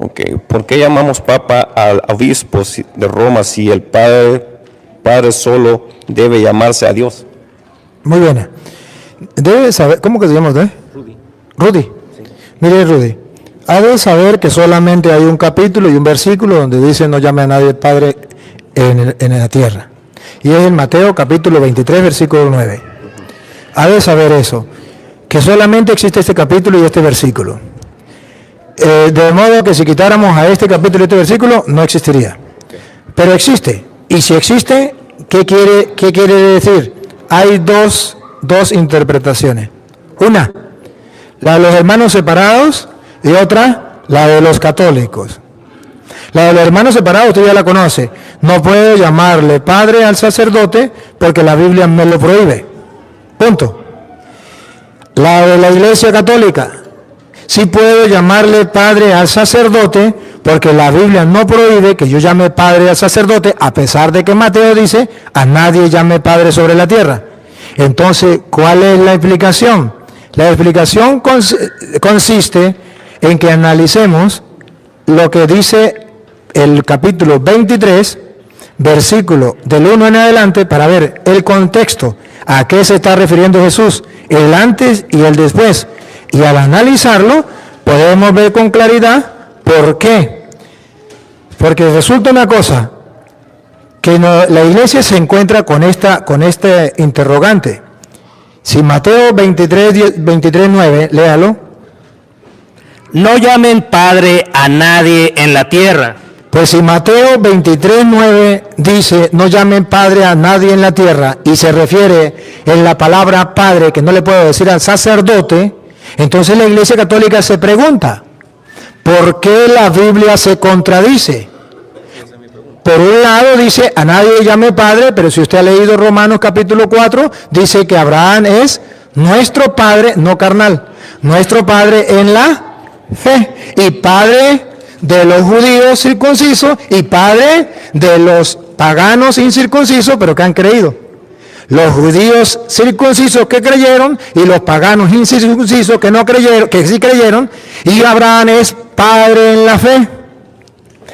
Okay. ¿Por qué llamamos papa al obispo de Roma si el padre solo debe llamarse a Dios? Muy bien. Debe saber, ¿cómo que se llama usted? Rudy. Sí. Mire, Rudy, ha de saber que solamente hay un capítulo y un versículo donde dice no llame a nadie padre en la tierra. Y es en Mateo capítulo 23, versículo 9. Ha de saber eso, que solamente existe este capítulo y este versículo. De modo que si quitáramos a este capítulo y este versículo, no existiría. Pero existe. Y si existe, ¿qué quiere decir? Hay dos interpretaciones. Una, la de los hermanos separados, y otra, la de los católicos. La de los hermanos separados, usted ya la conoce. No puedo llamarle padre al sacerdote porque la Biblia me lo prohíbe. Punto. La de la Iglesia Católica. Sí puedo llamarle padre al sacerdote porque la Biblia no prohíbe que yo llame padre al sacerdote, a pesar de que Mateo dice, a nadie llame padre sobre la tierra. Entonces, ¿cuál es la explicación? La explicación consiste en que analicemos lo que dice el capítulo 23, versículo del 1 en adelante, para ver el contexto, a qué se está refiriendo Jesús, el antes y el después. Y al analizarlo, podemos ver con claridad por qué. Porque resulta una cosa, que la iglesia se encuentra con este interrogante. Si Mateo 23, 9, léalo. No llamen padre a nadie en la tierra. Pues si Mateo 23, 9 dice, no llamen padre a nadie en la tierra, y se refiere en la palabra padre, que no le puedo decir al sacerdote, entonces la Iglesia Católica se pregunta, ¿por qué la Biblia se contradice? Por un lado dice, a nadie llame padre, pero si usted ha leído Romanos capítulo 4, dice que Abraham es nuestro padre, no carnal, nuestro padre en la fe, y padre de los judíos circuncisos, y padre de los paganos incircuncisos, pero que han creído. Los judíos circuncisos que creyeron y los paganos incircuncisos que no creyeron, que sí creyeron, y Abraham es padre en la fe.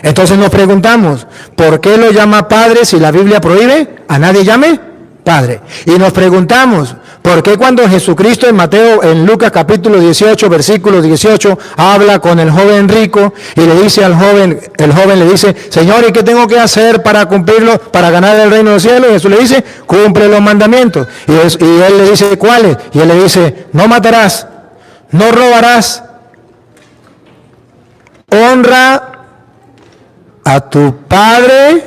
Entonces nos preguntamos, ¿por qué lo llama padre si la Biblia prohíbe a nadie llame padre? Y nos preguntamos, ¿por qué cuando Jesucristo en Lucas capítulo 18, versículo 18, habla con el joven rico y le dice al joven, el joven le dice, Señor, ¿y qué tengo que hacer para cumplirlo, para ganar el reino de los cielos? Y Jesús le dice, cumple los mandamientos. Y él le dice, ¿cuáles? Y él le dice, no matarás, no robarás, honra a tu padre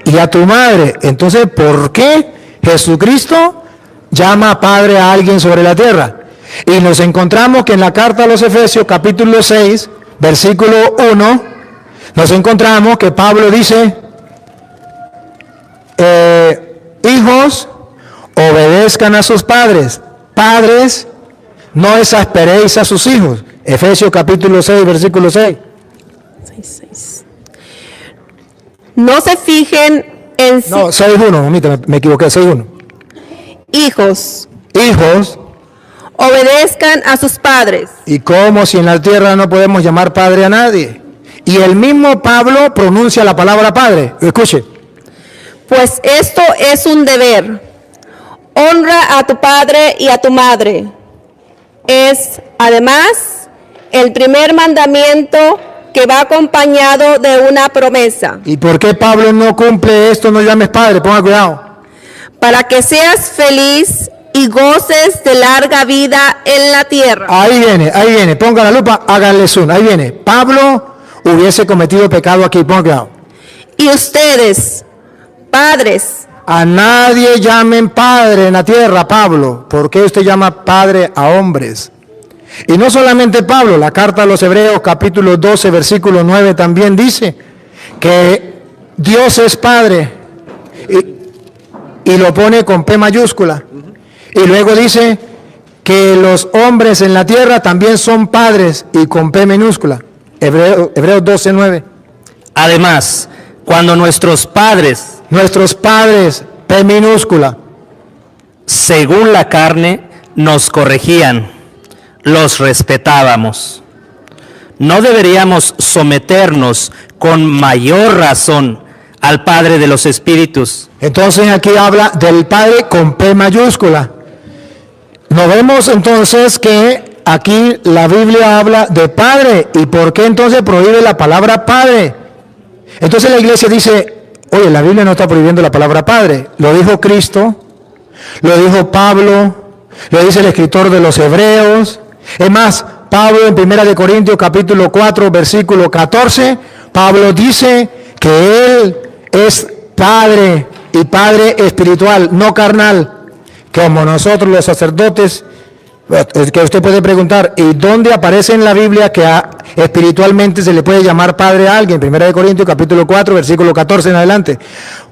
y a tu madre. Entonces, ¿por qué Jesucristo llama padre a alguien sobre la tierra? Y nos encontramos que en la carta a los Efesios, capítulo 6, versículo 1, nos encontramos que Pablo dice, hijos, obedezcan a sus padres. Padres, no exasperéis a sus hijos. Efesios capítulo 6, versículo 6. 6. No se fijen en sí. No, 6.1, mamita, me equivoqué, 6.1. Hijos, obedezcan a sus padres. Y como si en la tierra no podemos llamar padre a nadie. Y el mismo Pablo pronuncia la palabra padre. Escuche. Pues esto es un deber. Honra a tu padre y a tu madre. Es, además, el primer mandamiento que va acompañado de una promesa. ¿Y por qué Pablo no cumple esto? No llames padre, ponga cuidado. Para que seas feliz y goces de larga vida en la tierra. Ahí viene, ponga la lupa, háganle zoom, ahí viene. Pablo hubiese cometido pecado aquí, ponga cuidado. Y ustedes, padres, a nadie llamen padre en la tierra, Pablo. ¿Por qué usted llama padre a hombres? Y no solamente Pablo, la carta a los Hebreos, capítulo 12, versículo 9, también dice que Dios es Padre, y lo pone con P mayúscula. Y luego dice que los hombres en la tierra también son padres, y con P minúscula. Hebreos 12, 9. Además, cuando nuestros padres, P minúscula, según la carne, nos corregían, los respetábamos. ¿no deberíamos someternos con mayor razón al Padre de los Espíritus? Entonces aquí habla del Padre con P mayúscula. Nos vemos entonces que aquí la Biblia habla de Padre. ¿Y por qué entonces prohíbe la palabra Padre? Entonces la iglesia dice, oye, la Biblia no está prohibiendo la palabra Padre. Lo dijo Cristo, lo dijo Pablo, lo dice el escritor de los Hebreos. Es más, Pablo en 1 Corintios capítulo 4, versículo 14, Pablo dice que Él es Padre y Padre espiritual, no carnal, como nosotros los sacerdotes. Que usted puede preguntar, ¿y dónde aparece en la Biblia que espiritualmente se le puede llamar padre a alguien? 1 Corintios capítulo 4, versículo 14 en adelante.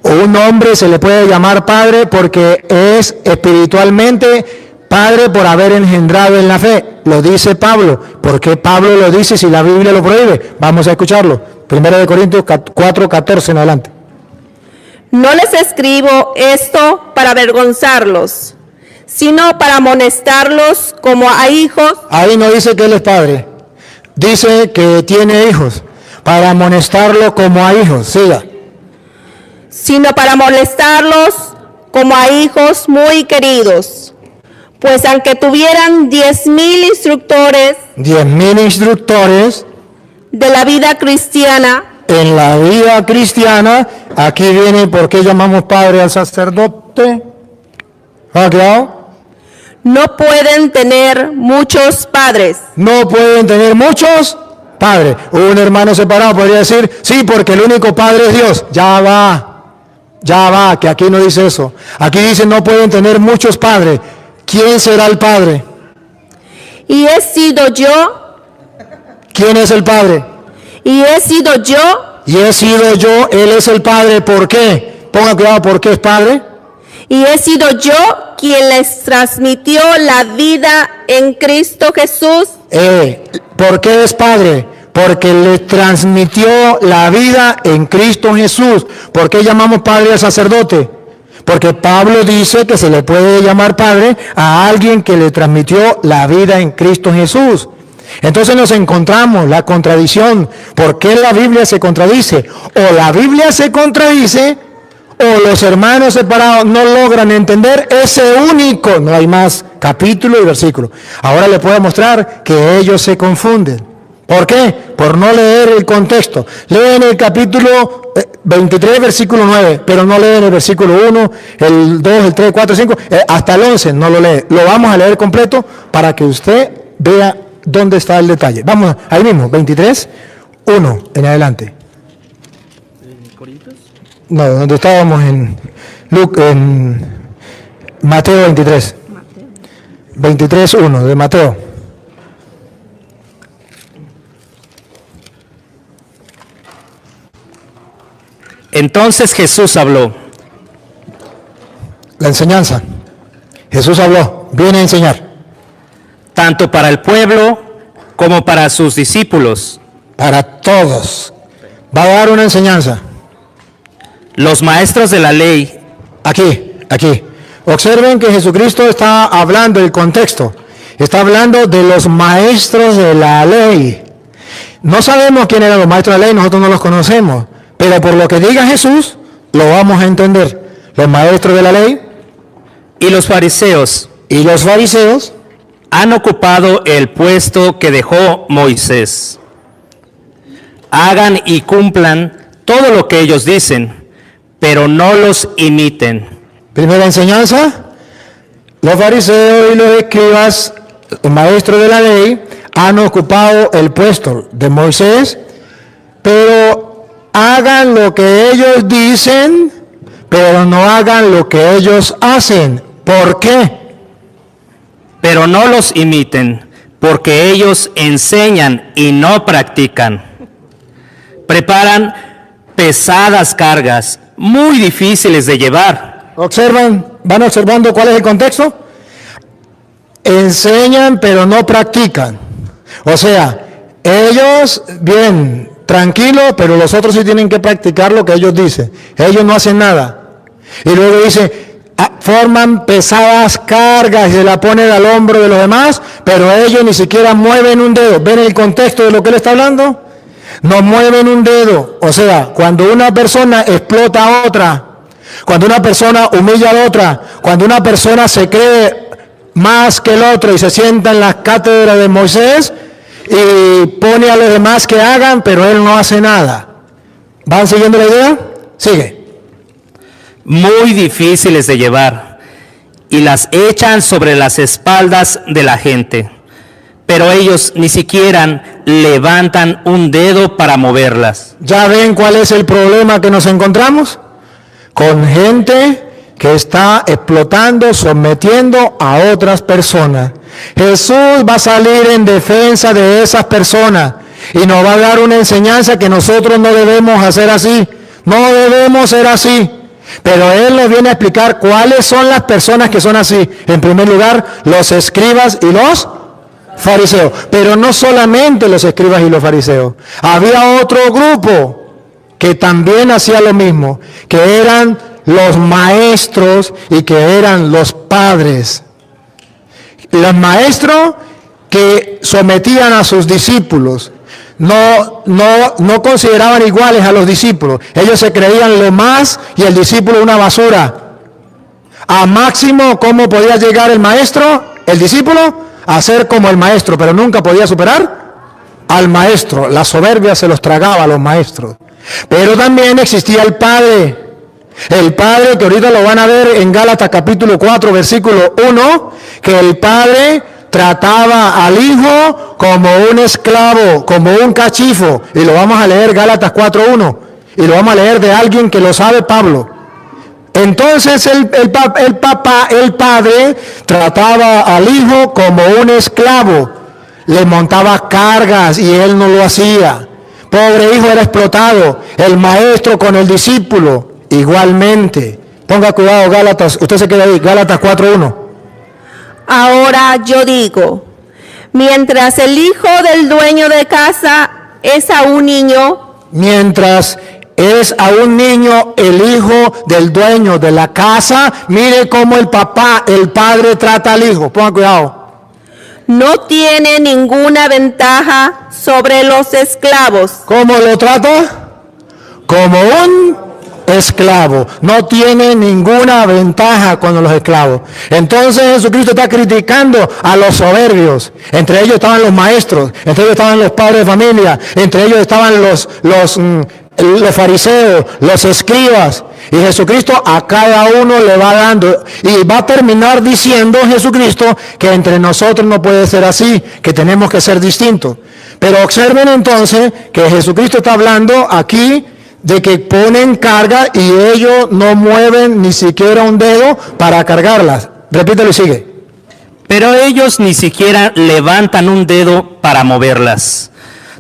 Un hombre se le puede llamar padre porque es espiritualmente padre por haber engendrado en la fe. Lo dice Pablo. ¿Por qué Pablo lo dice si la Biblia lo prohíbe? Vamos a escucharlo. 1 Corintios 4, 14 en adelante. No les escribo esto para avergonzarlos, sino para amonestarlos como a hijos. Ahí no dice que él es padre, dice que tiene hijos, para amonestarlo como a hijos. Siga. Sino para amonestarlos como a hijos muy queridos. Pues aunque tuvieran 10,000 instructores 10,000 instructores de la vida cristiana, en la vida cristiana, aquí viene por qué llamamos padre al sacerdote. ¿Ha quedado? no pueden tener muchos padres. No pueden tener muchos padres. Un hermano separado podría decir, sí, porque el único padre es Dios. Ya va, que aquí no dice eso. Aquí dice no pueden tener muchos padres. ¿Quién será el padre? Y he sido yo. ¿Quién es el padre? Y he sido yo. Y he sido yo, él es el padre. ¿Por qué? Ponga cuidado, ¿por qué es padre? Y he sido yo quien les transmitió la vida en Cristo Jesús. ¿Por qué es padre? Porque les transmitió la vida en Cristo Jesús. ¿Por qué llamamos padre al sacerdote? Porque Pablo dice que se le puede llamar padre a alguien que le transmitió la vida en Cristo Jesús. Entonces nos encontramos la contradicción. ¿Por qué la Biblia se contradice? O la Biblia se contradice, o los hermanos separados no logran entender ese único, no hay más capítulo y versículo. Ahora le puedo mostrar que ellos se confunden. ¿Por qué? Por no leer el contexto. Leen el capítulo 23, versículo 9, pero no leen el versículo 1, el 2, el 3, 4, 5, hasta el 11 no lo lee. Lo vamos a leer completo para que usted vea dónde está el detalle. Vamos, ahí mismo, 23, 1 en adelante. No, donde estábamos en Mateo 23. 23, 1 de Mateo. Entonces Jesús habló. La enseñanza. Jesús habló, viene a enseñar. Tanto para el pueblo como para sus discípulos. Para todos. Va a dar una enseñanza. Los maestros de la ley. Aquí. Observen que Jesucristo está hablando del contexto. Está hablando de los maestros de la ley. No sabemos quién eran los maestros de la ley, nosotros no los conocemos. Pero por lo que diga Jesús, lo vamos a entender. Los maestros de la ley Y los fariseos y los fariseos han ocupado el puesto que dejó Moisés. Hagan y cumplan todo lo que ellos dicen, pero no los imiten. Primera enseñanza, los fariseos y los escribas, los maestros de la ley, han ocupado el puesto de Moisés, pero hagan lo que ellos dicen, pero no hagan lo que ellos hacen. ¿Por qué? Pero no los imiten, porque ellos enseñan y no practican. Preparan pesadas cargas, muy difíciles de llevar. ¿Van observando cuál es el contexto? Enseñan pero no practican. O sea, ellos, bien, tranquilos, pero los otros sí tienen que practicar lo que ellos dicen. Ellos no hacen nada. Y luego dice, forman pesadas cargas y se la ponen al hombro de los demás, pero ellos ni siquiera mueven un dedo. ¿Ven el contexto de lo que él está hablando? No mueven un dedo. O sea, cuando una persona explota a otra, cuando una persona humilla a la otra, cuando una persona se cree más que el otro y se sienta en las cátedras de Moisés y pone a los demás que hagan, pero él no hace nada. ¿Van siguiendo la idea? Sigue. Muy difíciles de llevar, y las echan sobre las espaldas de la gente, pero ellos ni siquiera levantan un dedo para moverlas. ¿Ya ven cuál es el problema que nos encontramos? Con gente que está explotando, sometiendo a otras personas. Jesús va a salir en defensa de esas personas y nos va a dar una enseñanza que nosotros no debemos hacer así. No debemos ser así. Pero Él nos viene a explicar cuáles son las personas que son así. En primer lugar, los escribas y los fariseos. Pero no solamente los escribas y los fariseos. Había otro grupo que también hacía lo mismo, que eran los maestros y que eran los padres. Los maestros que sometían a sus discípulos. No consideraban iguales a los discípulos. Ellos se creían lo más y el discípulo una basura. A máximo, ¿cómo podía llegar el maestro? El discípulo a ser como el maestro, pero nunca podía superar al maestro. La soberbia se los tragaba a los maestros. Pero también existía el Padre. El Padre, que ahorita lo van a ver en Gálatas capítulo 4, versículo 1, que el Padre trataba al Hijo como un esclavo, como un cachifo. Y lo vamos a leer Gálatas 4:1. Y lo vamos a leer de alguien que lo sabe, Pablo. Entonces el Padre trataba al Hijo como un esclavo. Le montaba cargas y él no lo hacía. Pobre hijo era explotado. El maestro con el discípulo igualmente. Ponga cuidado, Gálatas. Usted se queda ahí, Gálatas 4:1. Ahora yo digo, mientras el hijo del dueño de casa es aún niño, Mientras es a un niño el hijo del dueño de la casa, mire cómo el padre trata al hijo. Ponga cuidado. no tiene ninguna ventaja sobre los esclavos. ¿Cómo lo trata? Como un esclavo. No tiene ninguna ventaja con los esclavos. Entonces Jesucristo está criticando a los soberbios. Entre ellos estaban los maestros, entre ellos estaban los padres de familia, entre ellos estaban los fariseos, los escribas. Y Jesucristo a cada uno le va dando, y va a terminar diciendo Jesucristo que entre nosotros no puede ser así, que tenemos que ser distintos. Pero observen entonces que Jesucristo está hablando aquí de que ponen carga y ellos no mueven ni siquiera un dedo para cargarlas. Repítelo y sigue. Pero ellos ni siquiera levantan un dedo para moverlas.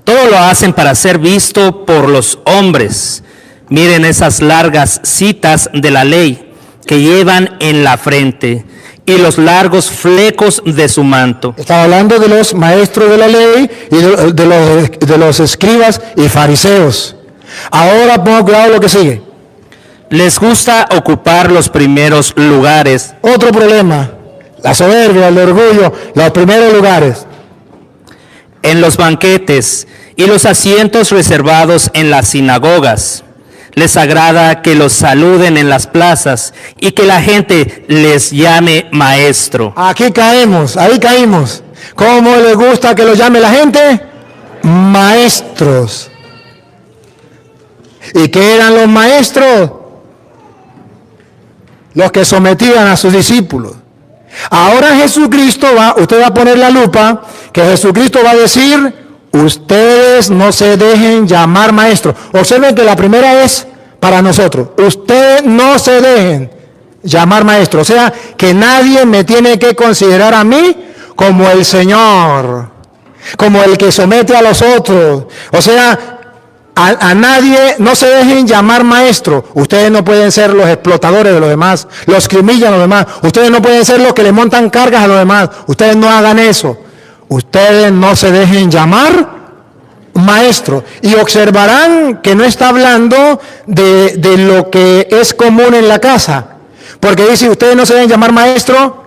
Todo lo hacen para ser visto por los hombres. Miren esas largas citas de la ley que llevan en la frente y los largos flecos de su manto. Está hablando de los maestros de la ley y de los escribas y fariseos. Ahora ponga cuidado lo que sigue. Les gusta ocupar los primeros lugares. Otro problema, la soberbia, el orgullo, los primeros lugares. En los banquetes y los asientos reservados en las sinagogas. Les agrada que los saluden en las plazas y que la gente les llame maestro. Aquí caemos, ahí caímos. ¿Cómo les gusta que los llame la gente? Maestros. ¿Y qué eran los maestros? Los que sometían a sus discípulos. Ahora Jesucristo usted va a poner la lupa, que Jesucristo va a decir, ustedes no se dejen llamar maestros. Observen que la primera es para nosotros. Ustedes no se dejen llamar maestros. O sea, que nadie me tiene que considerar a mí como el Señor, como el que somete a los otros. O sea, a nadie no se dejen llamar maestro. Ustedes no pueden ser los explotadores de los demás, los que humillan a los demás. Ustedes no pueden ser los que le montan cargas a los demás. Ustedes no hagan eso. Ustedes no se dejen llamar maestro. Y observarán que no está hablando de lo que es común en la casa. Porque dice, ustedes no se deben llamar maestro.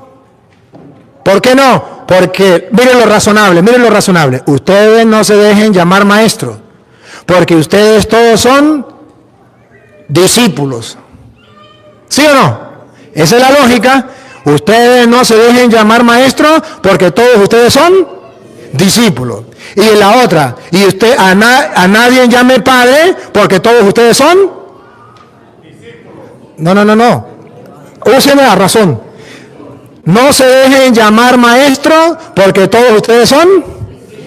¿Por qué no? Porque, miren lo razonable. Ustedes no se dejen llamar maestro. Porque ustedes todos son discípulos. ¿Sí o no? Esa es la lógica. Ustedes no se dejen llamar maestros porque todos ustedes son discípulos. Y la otra, y usted a nadie llame padre porque todos ustedes son discípulos. No. Usen la razón. No se dejen llamar maestros porque todos ustedes son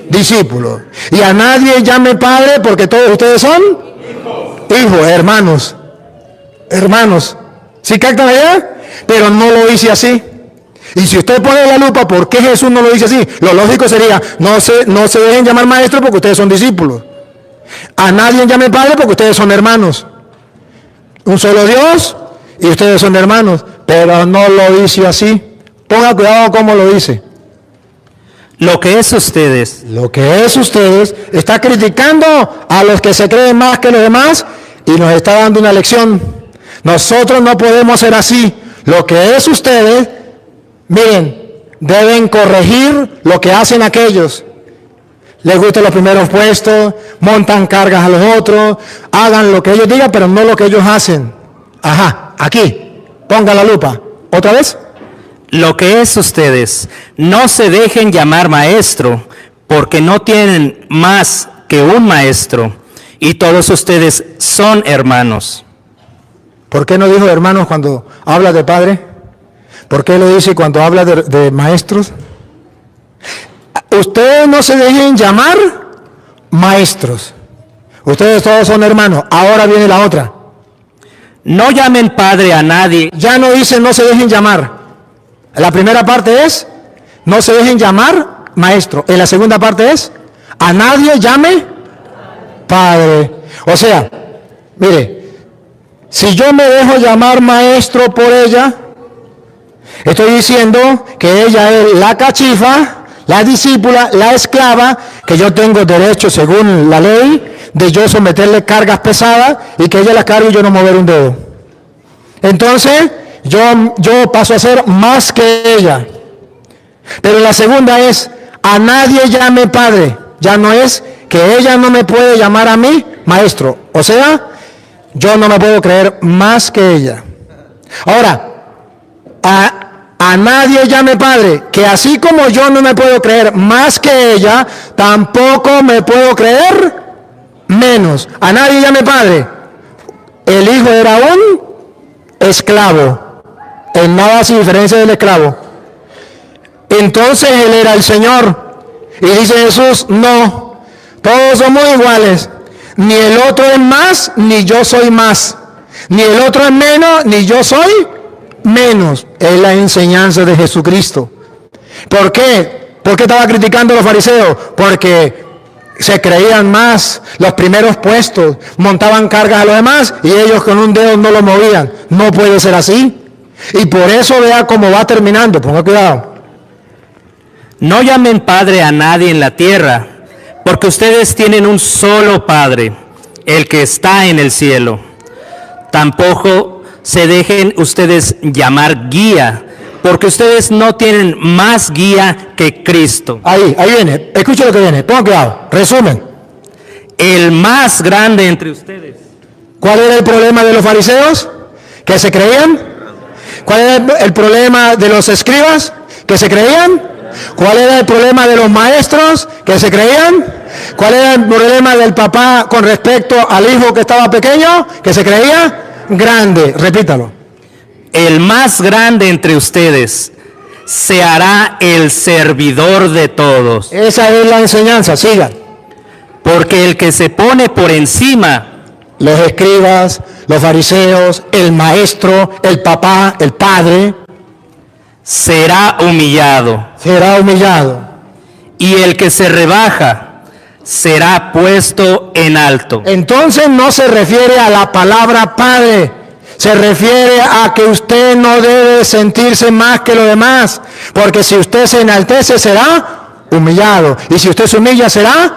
discípulos. Y a nadie llame padre porque todos ustedes son hijos, hermanos. ¿Sí captan allá? Pero no lo dice así. Y si usted pone la lupa, ¿por qué Jesús no lo dice así? Lo lógico sería, no se dejen llamar maestros porque ustedes son discípulos. A nadie llame padre porque ustedes son hermanos. Un solo Dios y ustedes son hermanos. Pero no lo dice así. Ponga cuidado cómo lo dice. Lo que es ustedes está criticando a los que se creen más que los demás y nos está dando una lección. Nosotros no podemos ser así. Lo que es ustedes, miren, deben corregir lo que hacen aquellos. Les gustan los primeros puestos, montan cargas a los otros, hagan lo que ellos digan, pero no lo que ellos hacen. Ajá, aquí, ponga la lupa. ¿Otra vez? Lo que es ustedes, no se dejen llamar maestro, porque no tienen más que un maestro, y todos ustedes son hermanos. ¿Por qué no dijo hermanos cuando habla de padre? ¿Por qué lo dice cuando habla de maestros? Ustedes no se dejen llamar maestros. Ustedes todos son hermanos. Ahora viene la otra. No llamen padre a nadie. Ya no dice no se dejen llamar. La primera parte es no se dejen llamar maestro. En la segunda parte es a nadie llame padre. O sea, mire, si yo me dejo llamar maestro por ella, estoy diciendo que ella es la cachifa, la discípula, la esclava, que yo tengo derecho según la ley de yo someterle cargas pesadas y que ella la cargue y yo no mover un dedo. Entonces, yo paso a ser más que ella. Pero la segunda es, a nadie llame padre. Ya no es que ella no me puede llamar a mí maestro. O sea, yo no me puedo creer más que ella. Ahora, a nadie llame padre, que así como yo no me puedo creer más que ella, tampoco me puedo creer menos. A nadie llame padre. El hijo era un esclavo. En nada sin diferencia del esclavo. Entonces él era el Señor. Y dice Jesús, no, todos somos iguales. Ni el otro es más, ni yo soy más. Ni el otro es menos, ni yo soy menos. Es la enseñanza de Jesucristo. ¿Por qué? ¿Por qué estaba criticando a los fariseos? Porque se creían más, los primeros puestos, montaban cargas a los demás y ellos con un dedo no lo movían. No puede ser así. Y por eso vea cómo va terminando. Ponga cuidado. No llamen padre a nadie en la tierra, porque ustedes tienen un solo Padre, el que está en el cielo. Tampoco se dejen ustedes llamar guía, porque ustedes no tienen más guía que Cristo. Ahí viene. Escuche lo que viene. Ponga cuidado. Resumen. El más grande entre ustedes. ¿Cuál era el problema de los fariseos? ¿Que se creían? ¿Cuál era el problema de los escribas? ¿Que se creían? ¿Cuál era el problema de los maestros? ¿Que se creían? ¿Cuál era el problema del papá con respecto al hijo que estaba pequeño? ¿Que se creía? Grande. Repítalo. El más grande entre ustedes se hará el servidor de todos. Esa es la enseñanza. Sigan. Porque el que se pone por encima, los escribas, los fariseos, el maestro, el papá, el padre, será humillado. Será humillado. Y el que se rebaja será puesto en alto. Entonces no se refiere a la palabra padre, se refiere a que usted no debe sentirse más que los demás, porque si usted se enaltece será humillado, y si usted se humilla será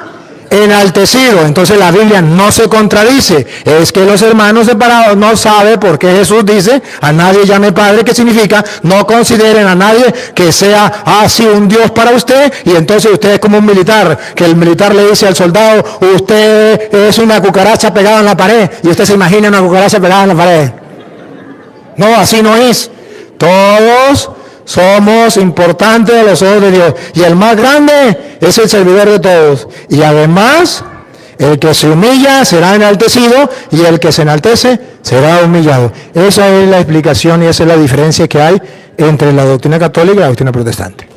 enaltecido. Entonces la Biblia no se contradice. Es que los hermanos separados no saben por qué Jesús dice, a nadie llame Padre, que significa, no consideren a nadie que sea así un Dios para usted, y entonces usted es como un militar, que el militar le dice al soldado, usted es una cucaracha pegada en la pared, y usted se imagina una cucaracha pegada en la pared. No, así no es. Todos somos importantes a los ojos de Dios. Y el más grande es el servidor de todos. Y además, el que se humilla será enaltecido y el que se enaltece será humillado. Esa es la explicación y esa es la diferencia que hay entre la doctrina católica y la doctrina protestante.